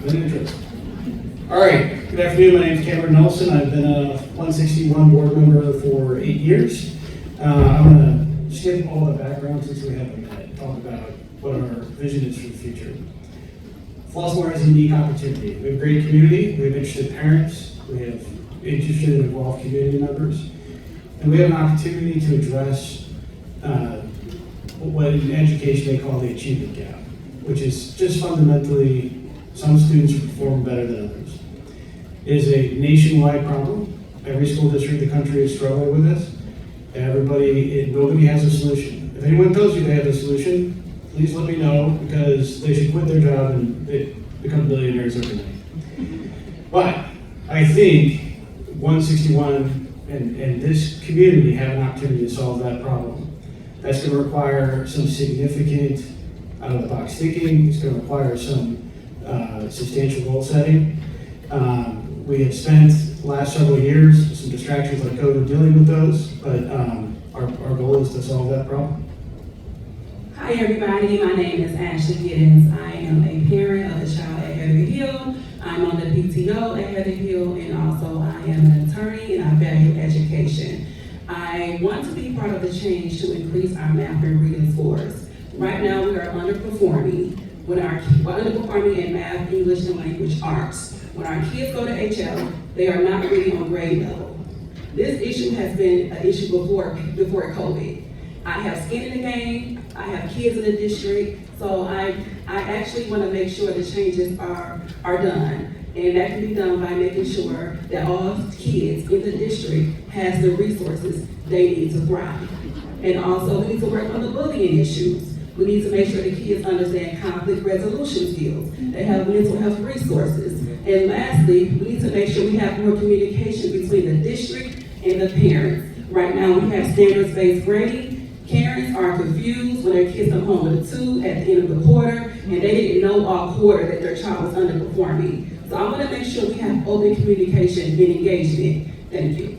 All right, good afternoon. My name is Cameron Nelson. I've been a 161 board member for 8 years. I'm going to skip all the background since we have a minute, talk about what our vision is for the future. Flossmoor has a unique opportunity. We have a great community, we have interested parents, we have interested and involved community members, and we have an opportunity to address what in education they call the achievement gap, which is just fundamentally some students perform better than others. It is a nationwide problem. Every school district in the country is struggling with this. Nobody has a solution. If anyone tells you they have a solution, please let me know, because they should quit their job and they become billionaires overnight. But I think 161 and this community have an opportunity to solve that problem. That's going to require some significant out-of-the-box thinking. It's going to require some substantial goal setting. We have spent the last several years some distractions like COVID dealing with those, but our goal is to solve that problem. Hi everybody, my name is Ashley Giddens. I am a parent of a child at Heather Hill. I'm on the PTO at Heather Hill, and also I am an attorney and I value education. I want to be part of the change to increase our math and reading scores. Right now we are underperforming. We're underperforming in math, English, and language arts. When our kids go to HL, they are not reading on grade level. This issue has been an issue before COVID. I have skin in the game, I have kids in the district, so I actually want to make sure the changes are done. And that can be done by making sure that all kids in the district has the resources they need to thrive. And also, we need to work on the bullying issues. We need to make sure the kids understand conflict resolution skills. They have mental health resources. And lastly, we need to make sure we have more communication between the district and the parents. Right now, we have standards-based grading. Parents are confused when their kids come home with a 2 at the end of the quarter, and they didn't know all quarter that their child was underperforming. So I want to make sure we have open communication and engagement. Thank you.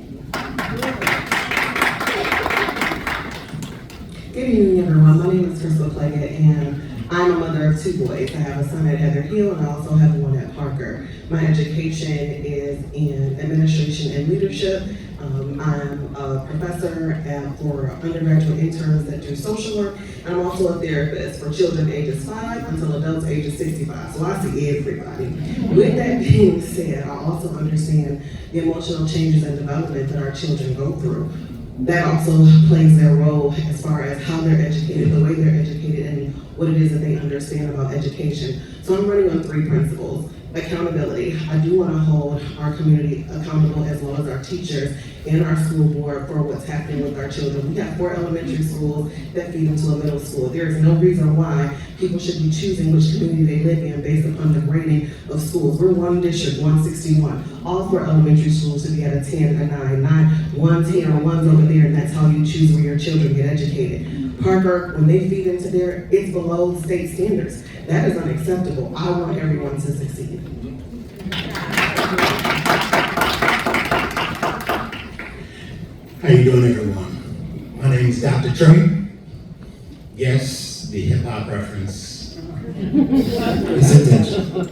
Good evening, everyone. My name is Claggett, and I'm a mother of 2 boys. I have a son at Heather Hill, and I also have one at Parker. My education is in administration and leadership. I'm a professor for undergraduate interns that do social work, and I'm also a therapist for children ages 5 until adults ages 65. So I see everybody. With that being said, I also understand the emotional changes and development that our children go through. That also plays their role as far as how they're educated, the way they're educated, and what it is that they understand about education. So I'm running on 3 principles. Accountability. I do want to hold our community accountable, as well as our teachers and our school board, for what's happening with our children. We have 4 elementary schools that feed into a middle school. There is no reason why people should be choosing which community they live in based upon the grading of schools. We're one district, 161. All 4 elementary schools should be at a 10, a 9, not 1, 10, or 1's over there, and that's how you choose where your children get educated. Parker, when they feed into there, it's below state standards. That is unacceptable. I want everyone to succeed. How you doing, everyone? My name is Dr. Tre. Yes, the hip hop reference is intentional.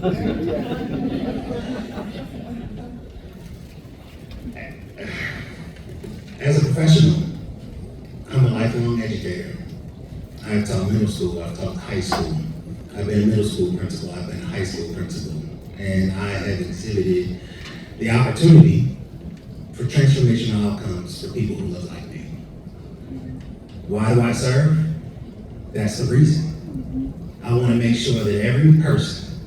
As a professional, I'm a lifelong educator. I've taught middle school, I've taught high school. I've been a middle school principal, I've been a high school principal. And I have exhibited the opportunity for transformational outcomes for people who look like me. Why do I serve? That's the reason. I want to make sure that every person,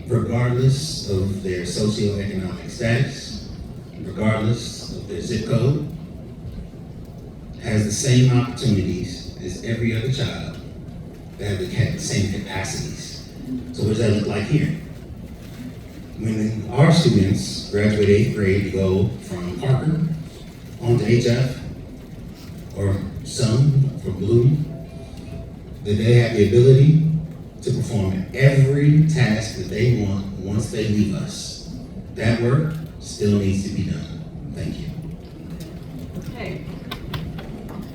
regardless of their socioeconomic status, regardless of their zip code, has the same opportunities as every other child, that have the same capacities. So what does that look like here? When our students graduate 8th grade to go from Parker on to HF, or some from Bloom, that they have the ability to perform every task that they want once they leave us. That work still needs to be done. Thank you. Okay.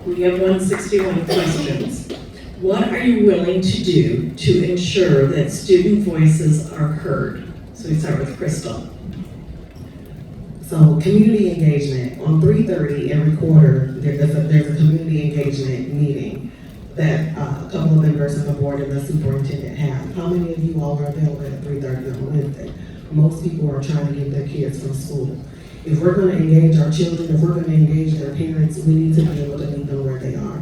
We have 161 questions. What are you willing to do to ensure that student voices are heard? So we start with Crystal. So community engagement, on 3:30 every quarter, there's a community engagement meeting that a couple of members of the board and the superintendent have. How many of you all are available at 3:30 on Wednesday? Most people are trying to get their kids from school. If we're gonna engage our children, if we're gonna engage their parents, we need to be able to meet them where they are.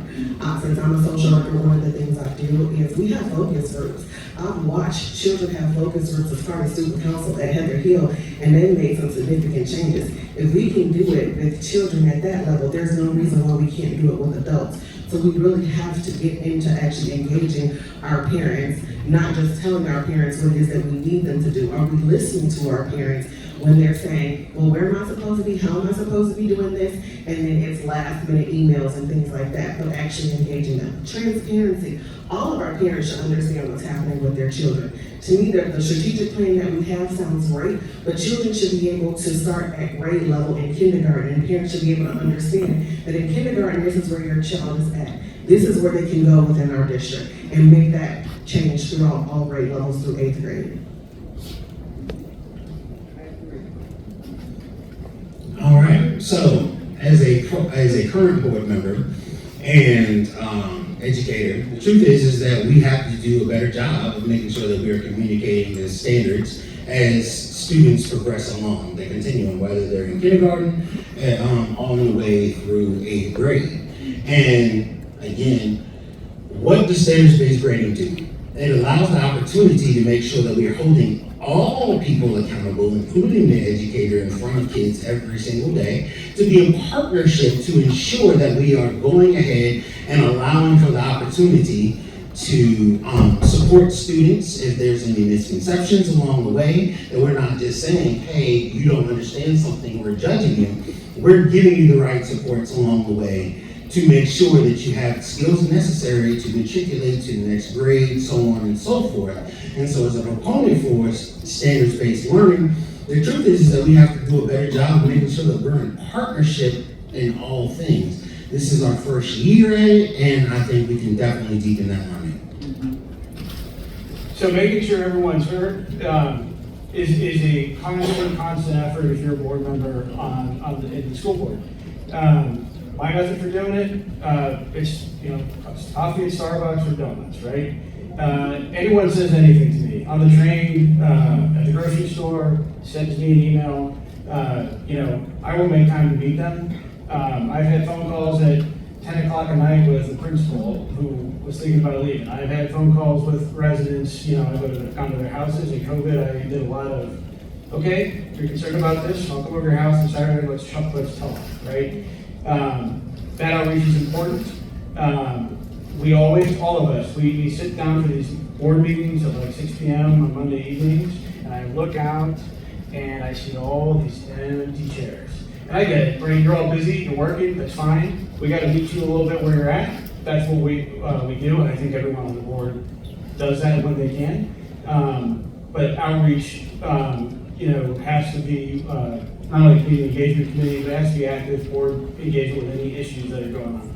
Since I'm a social worker, one of the things I do is we have focus groups. I've watched children have focus groups as part of student council at Heather Hill, and they've made some significant changes. If we can do it with children at that level, there's no reason why we can't do it with adults. So we really have to get into actually engaging our parents, not just telling our parents what it is that we need them to do. Are we listening to our parents when they're saying, well, where am I supposed to be? How am I supposed to be doing this? And then it's last minute emails and things like that, but actually engaging them. Transparency. All of our parents should understand what's happening with their children. To me, the strategic plan that we have sounds great, but children should be able to start at grade level in kindergarten, and parents should be able to understand that in kindergarten, this is where your child is at. This is where they can go within our district, and make that change throughout all grade levels through 8th grade. All right, so as a current board member and educator, the truth is that we have to do a better job of making sure that we are communicating the standards as students progress along. They continue, whether they're in kindergarten, all the way through 8th grade. And again, what does standards-based grading do? It allows the opportunity to make sure that we are holding all people accountable, including the educator, in front of kids every single day, to be a partnership to ensure that we are going ahead and allowing for the opportunity to support students if there's any misconceptions along the way, that we're not just saying, hey, you don't understand something, we're judging you. We're giving you the right supports along the way to make sure that you have skills necessary to matriculate to the next grade, so on and so forth. And so as a proponent for standards-based learning, the truth is that we have to do a better job of making sure that we're in partnership in all things. This is our first year at it, and I think we can definitely deepen that learning. So making sure everyone's heard is a constant effort if you're a board member in the school board. My method for doing it, it's coffee at Starbucks or donuts, right? Anyone says anything to me on the train, at the grocery store, sends me an email. I will make time to meet them. I've had phone calls at 10 o'clock at night with the principal who was thinking about leaving. I've had phone calls with residents. I've gone to their houses. In COVID, I did a lot of, okay, if you're concerned about this, I'll come over to your house on Saturday. Let's talk, right? That outreach is important. We always, all of us, we sit down for these board meetings at like 6 p.m. on Monday evenings, and I look out and I see all these empty chairs. And I get it, right? You're all busy, you're working, that's fine. We got to meet you a little bit where you're at. That's what we do, and I think everyone on the board does that when they can. But outreach, has to be not only community engagement committee, but it has to be active board engagement with any issues that are going on.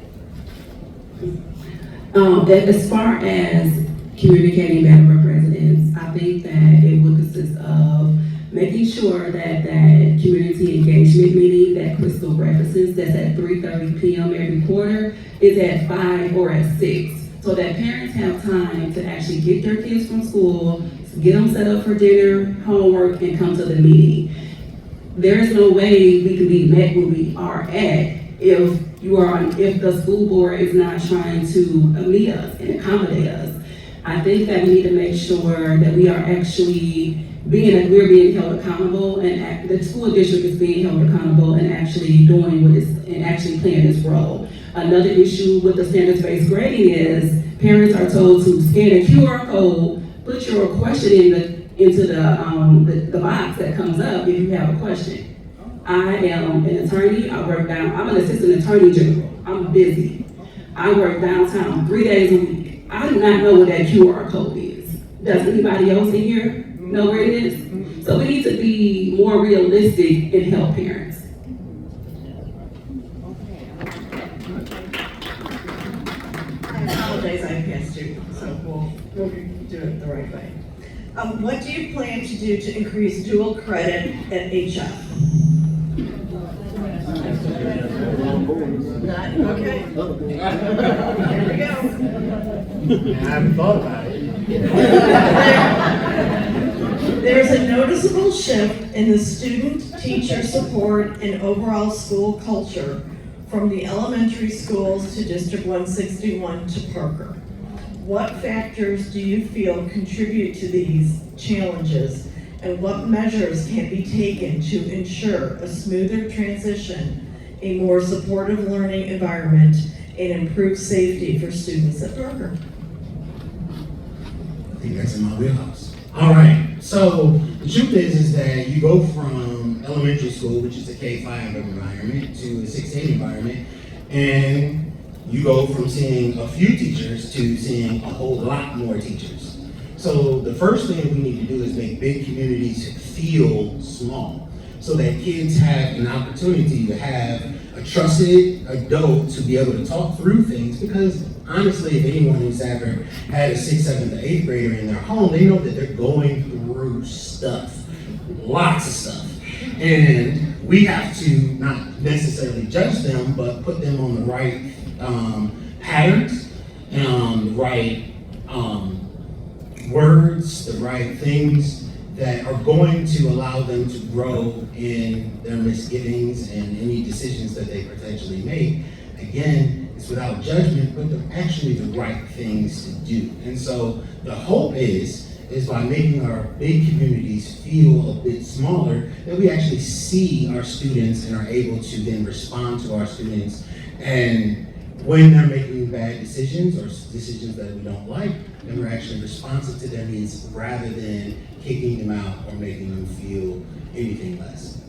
As far as communicating better with residents, I think that it would consist of making sure that that community engagement meeting that Crystal references, that's at 3:30 p.m. every quarter, is at 5 or at 6, so that parents have time to actually get their kids from school, get them set up for dinner, homework, and come to the meeting. There is no way we can be met where we are at if the school board is not trying to meet us and accommodate us. I think that we need to make sure that we are actually we're being held accountable, and the school district is being held accountable and actually doing what is and actually playing this role. Another issue with the standards-based grading is parents are told to scan a QR code, put your question into the box that comes up if you have a question. I am an attorney. I'm an assistant attorney general. I'm busy. I work downtown 3 days a week. I do not know what that QR code is. Does anybody else in here know where it is? So we need to be more realistic and help parents. days I passed you, so we'll do it the right way. What do you plan to do to increase dual credit at HF? Not, okay. Here we go. I haven't thought about it. There's a noticeable shift in the student-teacher support and overall school culture from the elementary schools to District 161 to Parker. What factors do you feel contribute to these challenges, and what measures can be taken to ensure a smoother transition, a more supportive learning environment, and improved safety for students at Parker? I think that's in my wheelhouse. All right, so the truth is that you go from elementary school, which is a K-5 environment, to a 6-8 environment, and you go from seeing a few teachers to seeing a whole lot more teachers. So the first thing we need to do is make big communities feel small, so that kids have an opportunity to have a trusted adult to be able to talk through things, because honestly, if anyone who's ever had a 6th, 7th, or 8th grader in their home, they know that they're going through stuff, lots of stuff. And we have to not necessarily judge them, but put them on the right patterns, the right words, the right things that are going to allow them to grow in their misgivings and any decisions that they potentially make. Again, it's without judgment, but they're actually the right things to do. And so the hope is by making our big communities feel a bit smaller, that we actually see our students and are able to then respond to our students. And when they're making bad decisions or decisions that we don't like, then we're actually responsive to their needs rather than kicking them out or making them feel anything less.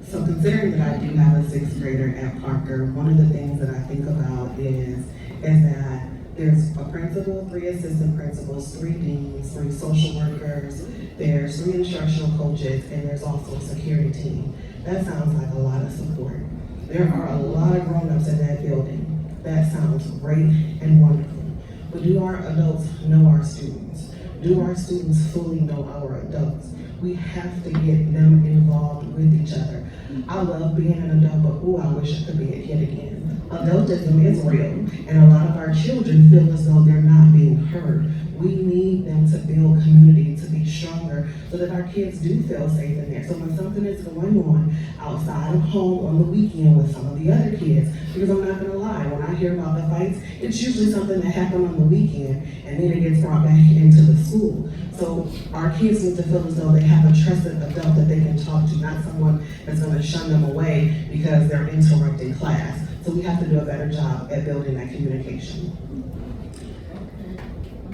So considering that I do have a 6th grader at Parker, one of the things that I think about is that there's a principal, 3 assistant principals, 3 deans, 3 social workers, there's 3 instructional coaches, and there's also a security team. That sounds like a lot of support. There are a lot of grown-ups in that building. That sounds great and wonderful. But do our adults know our students? Do our students fully know our adults? We have to get them involved with each other. I love being an adult, but I wish I could be a kid again. Adultism is real, and a lot of our children feel as though they're not being heard. We need them to build community, to be stronger, so that our kids do feel safe in there. So when something is going on outside of home on the weekend with some of the other kids, because I'm not gonna lie, when I hear about the fights, it's usually something that happened on the weekend, and then it gets brought back into the school. So our kids need to feel as though they have a trusted adult that they can talk to, not someone that's gonna shun them away because they're interrupting class. So we have to do a better job at building that communication.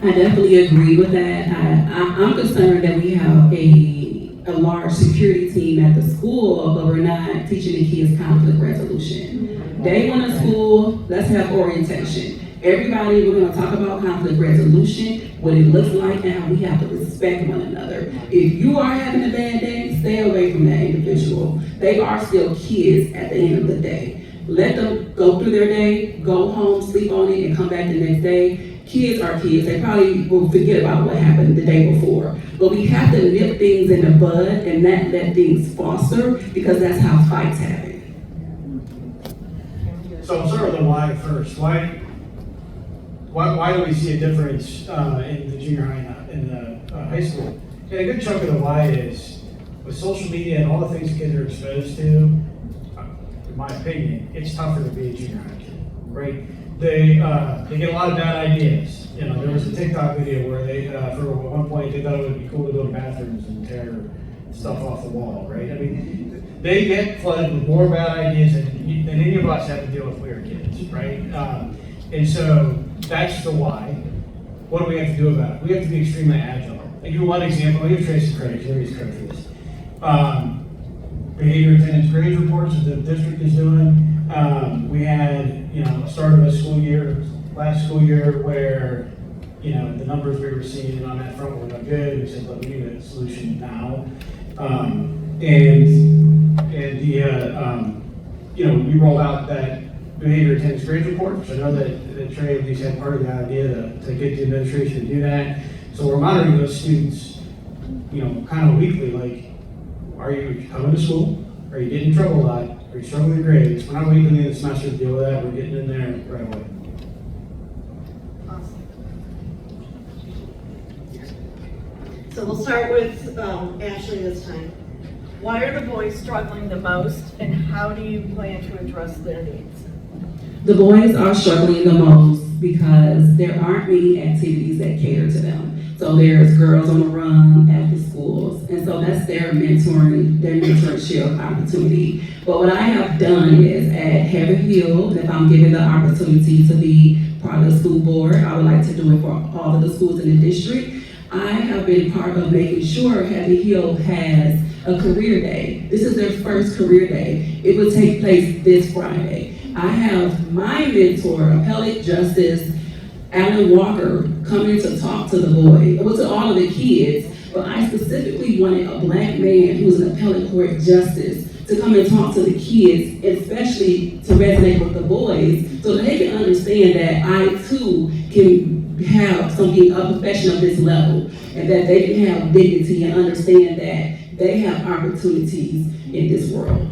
I definitely agree with that. I'm concerned that we have a large security team at the school, but we're not teaching the kids conflict resolution. Day 1 of school, let's have orientation. Everybody, we're gonna talk about conflict resolution, what it looks like, and how we have to respect one another. If you are having a bad day, stay away from that individual. They are still kids at the end of the day. Let them go through their day, go home, sleep on it, and come back the next day. Kids are kids. They probably will forget about what happened the day before. But we have to nip things in the bud and not let things foster, because that's how fights happen. So I'll start with the why first. Why do we see a difference in the junior high and the high school? And a good chunk of the why is with social media and all the things kids are exposed to, in my opinion, it's tougher to be a junior high kid, right? They get a lot of bad ideas. You know, there was a TikTok video where they, for one point, they thought it would be cool to go to bathrooms and tear stuff off the wall, right? I mean, they get flooded with more bad ideas than any of us have to deal with when we were kids, right? And so that's the why. What do we have to do about it? We have to be extremely agile. I'll give you one example. I'll give Tracy credit. Jerry's credit for this. Behavior attendance grade reports that the district is doing. We had, start of a school year, last school year, where, the numbers we were seeing on that front were not good. We said, look, we need a solution now. We rolled out that behavior attendance grade reports. I know that Tre at least had part of the idea to get the administration to do that. So we're monitoring those students, kind of weekly, like, are you coming to school? Are you getting in trouble a lot? Are you struggling with grades? We're not waiting until the end of the semester to deal with that. We're getting in there right away. So we'll start with Ashley this time. Why are the boys struggling the most, and how do you plan to address their needs? The boys are struggling the most because there aren't many activities that cater to them. So there's Girls on the Run after schools, and so that's their mentorship opportunity. But what I have done is at Heather Hill, if I'm given the opportunity to be part of the school board, I would like to do it for all of the schools in the district. I have been part of making sure Heather Hill has a career day. This is their first career day. It will take place this Friday. I have my mentor, appellate justice Alan Walker, coming to talk to the boys, well, to all of the kids, but I specifically wanted a black man who's an appellate court justice to come and talk to the kids, especially to resonate with the boys, so that they can understand that I too can have something, a profession of this level, and that they can have dignity and understand that they have opportunities in this world.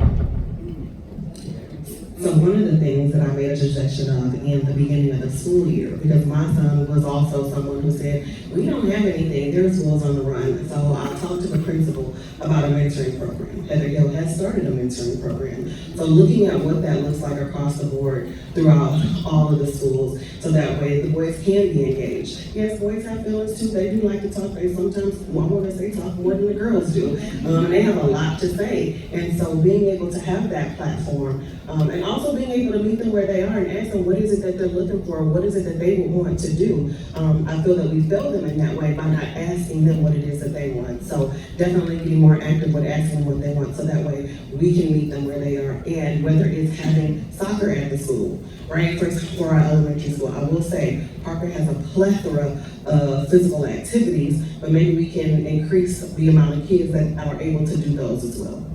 So one of the things that I made a suggestion of in the beginning of the school year, because my son was also someone who said, we don't have anything, there's schools on the run. So I talked to the principal about a mentoring program. Heather Hill has started a mentoring program. So looking at what that looks like across the board throughout all of the schools, so that way the boys can be engaged. Yes, boys have feelings too, they do like to talk, they sometimes want to say talk more than the girls do. And they have a lot to say. And so being able to have that platform, and also being able to meet them where they are and ask them what is it that they're looking for, what is it that they would want to do. I feel that we fail them in that way by not asking them what it is that they want. So definitely being more active with asking them what they want, so that way we can meet them where they are. And whether it's having soccer at the school, right, for our elementary school, I will say Parker has a plethora of physical activities, but maybe we can increase the amount of kids that are able to do those as well.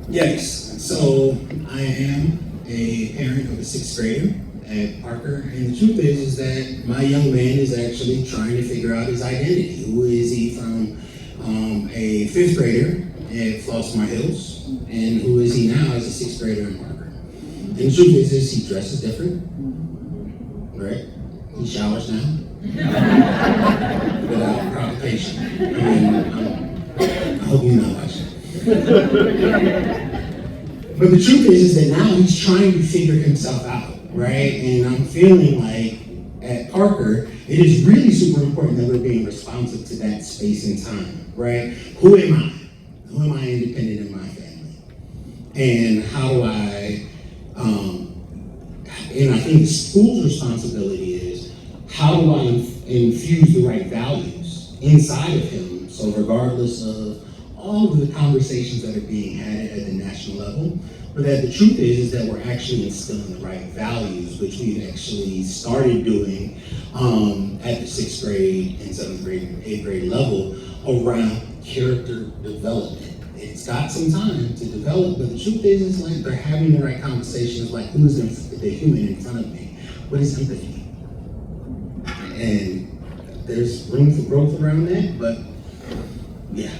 Yes, so I am a parent of a 6th grader at Parker, and the truth is that my young man is actually trying to figure out his identity. Who is he from a 5th grader at Flossmoor Hills, and who is he now as a 6th grader in Parker? And the truth is he dresses different, right? He showers now, without provocation. I hope you're not watching. But the truth is that now he's trying to figure himself out, right? And I'm feeling like at Parker, it is really super important that we're being responsive to that space and time, right? Who am I? Who am I independent in my family? And how do I, and I think the school's responsibility is, how do I infuse the right values inside of him? So regardless of all of the conversations that are being had at the national level, but that the truth is that we're actually instilling the right values, which we've actually started doing at the 6th grade and 7th grade and 8th grade level around character development. It's got some time to develop, but the truth is like they're having the right conversations, like who's the human in front of me? What is empathy? And there's room for growth around that, but yeah.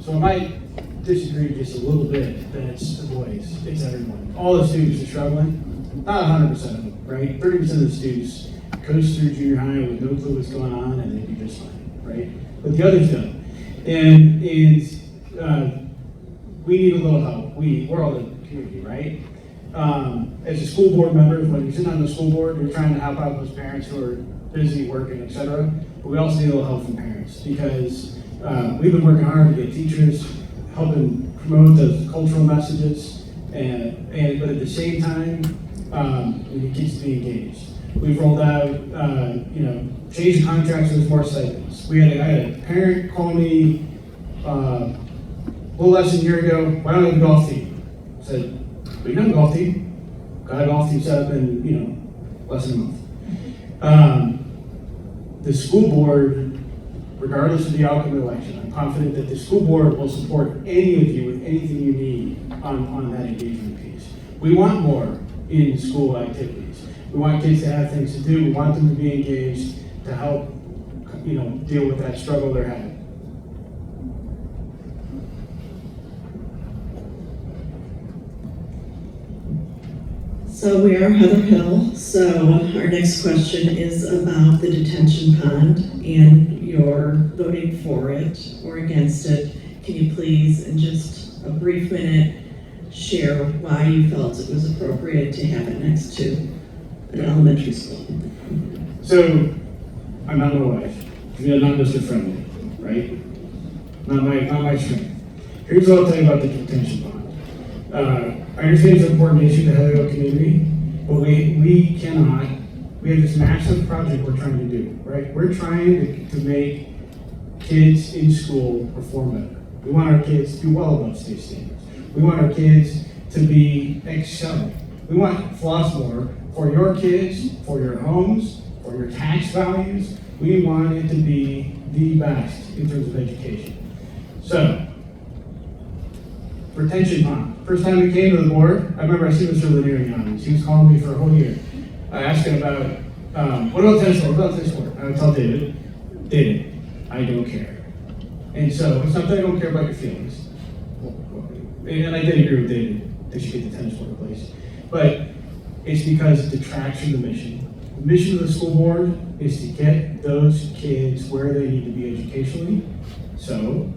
So I might disagree just a little bit that it's the boys, it's everyone. All the students are struggling, not 100% of them, right? 30% of the students coast through junior high with no clue what's going on and they do just fine, right? But the others don't. And we need a little help. We're all the community, right? As a school board member, when you're sitting on the school board, you're trying to help out those parents who are busy working, etc. But we also need a little help from parents because we've been working hard to get teachers helping promote those cultural messages, but at the same time, we need kids to be engaged. We've rolled out, change the contracts with more stipends. I had a parent call me a little less than a year ago. Why don't I have a golf team? I said, we don't have a golf team. Got a golf team set up in less than a month. The school board regardless of the outcome of the election. I'm confident that the school board will support any of you with anything you need on that engagement piece. We want more in school activities. We want kids to have things to do. We want them to be engaged to help, deal with that struggle they're having. So we are Heather Hill, so our next question is about the detention pond and your voting for it or against it. Can you please, in just a brief minute, share why you felt it was appropriate to have it next to an elementary school? So, I'm not my wife. You're not Mr. Friendly, right? Not my strength. Here's what I'll tell you about the detention pond. I understand it's an important issue to the Heather Hill community, but we have this massive project we're trying to do, right? We're trying to make kids in school perform better. We want our kids to do well above state standards. We want our kids to be excelling. We want Flossmoor for your kids, for your homes, for your tax values. We want it to be the best in terms of education. So, retention pond. First time we came to the board, I remember I see Mr. Lanier on. He was calling me for a whole year. I asked him about, what about tennis court? What about tennis court? I would tell David, I don't care. And so, it's not that I don't care about your feelings. And I did agree with David, they should get the tennis court replaced. But it's because it detracts from the mission. The mission of the school board is to get those kids where they need to be educationally. So,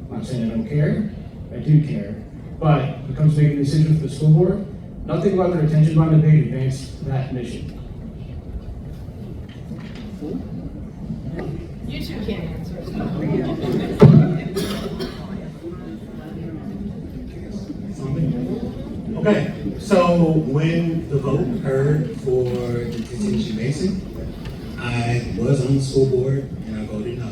I'm not saying I don't care, I do care. But when it comes to making decisions for the school board, nothing about the retention bond debate advanced that mission. You two can't answer. Okay, so when the vote occurred for the detention basin, I was on the school board and I voted no.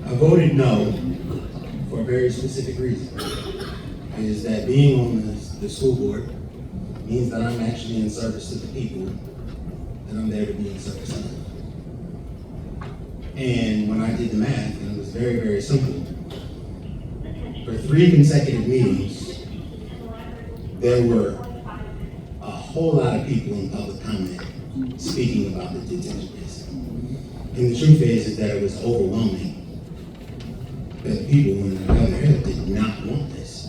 I voted no for a very specific reason. Is that being on the school board means that I'm actually in service to the people that I'm there to be in service of. And when I did the math, and it was very, very simple, for 3 consecutive meetings, there were a whole lot of people in public comment speaking about the detention basin. And the truth is that it was overwhelming that people in Heather Hill did not want this.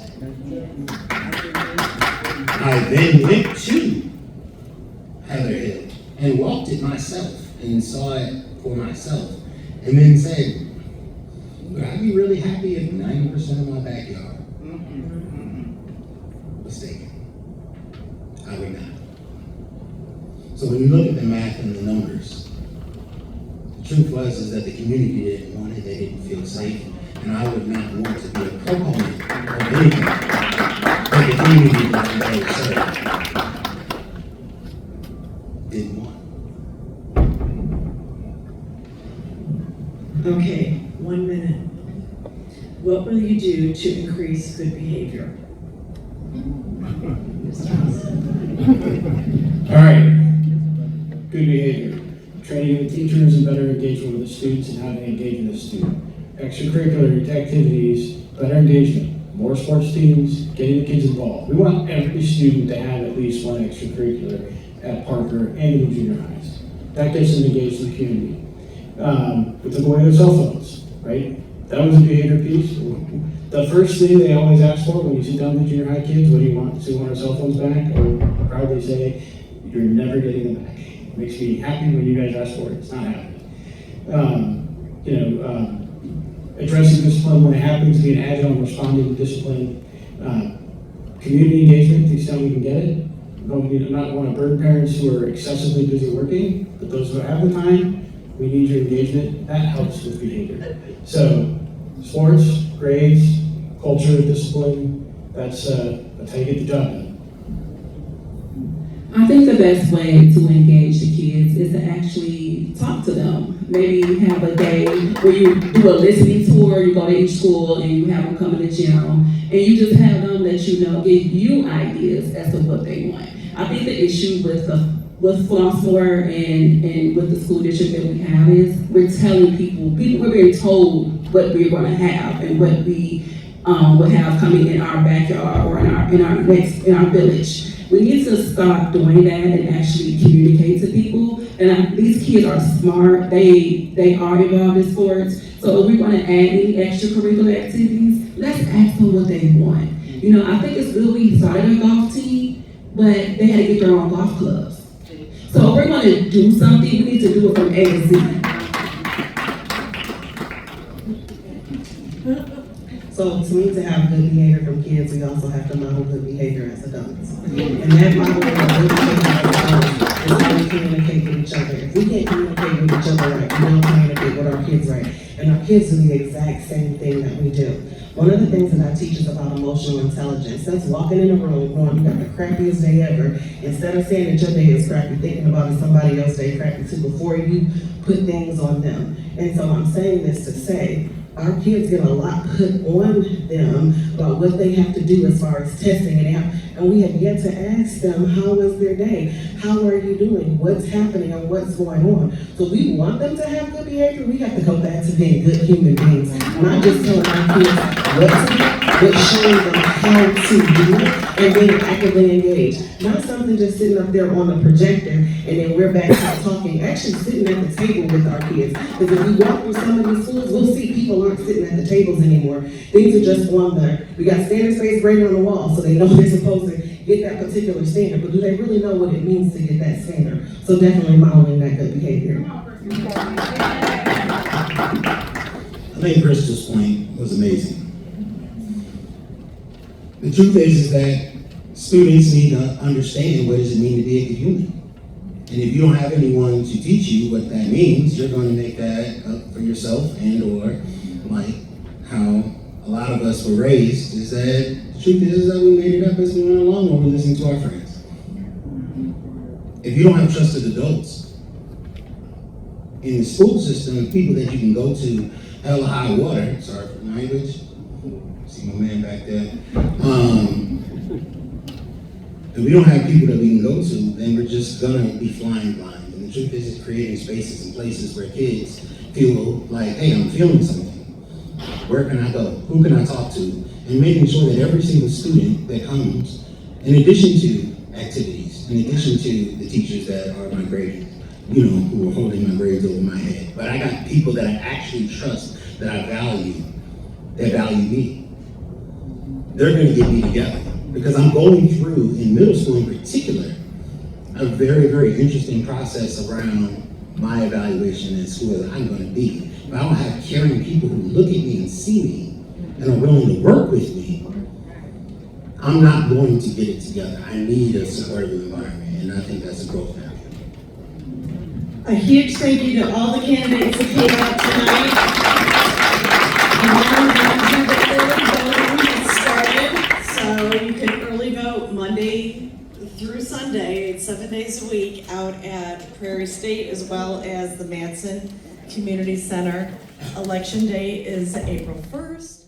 I then went to Heather Hill and walked it myself and saw it for myself, and then said, would I be really happy if 90% of my backyard was taken? I would not. So when you look at the math and the numbers, the truth is that the community didn't want it, they didn't feel safe, and I would not want to be a proponent of anything that the community that they serve didn't want. Okay, 1 minute. What will you do to increase good behavior? All right, good behavior. Training the teachers and better engagement with the students and how they engage with the student. Extracurricular activities, better engagement, more sports teams, getting the kids involved. We want every student to have at least one extracurricular at Parker and in the junior highs. That gets them engaged in the community. We took away their cell phones, right? That was a behavior piece. The first thing they always ask for when you sit down with the junior high kids, what do you want? So we want our cell phones back, or proudly say, you're never getting them back. It makes me happy when you guys ask for it. It's not happening. Addressing discipline when it happens, being agile and responding to discipline. Community engagement, to the extent we can get it. We do not want to burden parents who are excessively busy working, but those who have the time, we need your engagement. That helps with behavior. So, sports, grades, culture, discipline, that's how you get the job done. I think the best way to engage the kids is to actually talk to them. Maybe have a day where you do a listening tour, you go to each school and you have them come in the gym, and you just have them let you know, give you ideas as to what they want. I think the issue with the with Flossmoor and with the school district that we have is we're telling people we're being told what we're going to have and what we will have coming in our backyard or in our village. We need to stop doing that and actually communicate to people. And these kids are smart. They are involved in sports. So if we're going to add any extracurricular activities, let's ask them what they want. You know, I think it's good we started a golf team, but they had to get their own golf clubs. So if we're going to do something, we need to do it from A to Z. So to me, to have good behavior from kids, we also have to model good behavior as adults. And that model of good behavior as adults is how we communicate with each other. If we can't communicate with each other right, we don't communicate with our kids right. And our kids do the exact same thing that we do. One of the things that I teach is about emotional intelligence. That's walking in a room going, you got the crappiest day ever. Instead of saying that your day is crappy, thinking about it somebody else's day crappy too before you put things on them. And so I'm saying this to say, our kids get a lot put on them about what they have to do as far as testing, and we have yet to ask them, how was their day? How are you doing? What's happening and what's going on? So we want them to have good behavior. We have to go back to being good human beings. Not just telling our kids what to do, but showing them how to do it and being actively engaged. Not something just sitting up there on the projector and then we're back to talking. Actually sitting at the table with our kids. Because if we walk through some of these schools, we'll see people aren't sitting at the tables anymore. Things are just on there. We got standard space grading on the wall, so they know they're supposed to get that particular standard, but do they really know what it means to get that standard? So definitely modeling that good behavior. I think Crystal's point was amazing. The truth is that students need to understand what does it mean to be a good human. And if you don't have anyone to teach you what that means, you're going to make that up for yourself, and or like how a lot of us were raised, is that the truth is that we made it up as we went along or we listened to our friends. If you don't have trusted adults in the school system, people that you can go to hell or high water, sorry for the language, see my man back there. If we don't have people that we can go to, then we're just gonna be flying blind. And the truth is, it's creating spaces and places where kids feel like, hey, I'm feeling something. Where can I go? Who can I talk to? And making sure that every single student that comes, in addition to activities, in addition to the teachers that are my grading, who are holding my grades over my head, but I got people that I actually trust, that I value, that value me. They're gonna get me together. Because I'm going through, in middle school in particular, a very, very interesting process around my evaluation as who I'm going to be. If I don't have caring people who look at me and see me and are willing to work with me, I'm not going to get it together. I need a supportive environment, and I think that's a growth area. A huge thank you to all the candidates that came out tonight. And now the early voting gets started. So you can early vote Monday through Sunday, 7 days a week, out at Prairie State as well as the Madison Community Center. Election day is April 1st.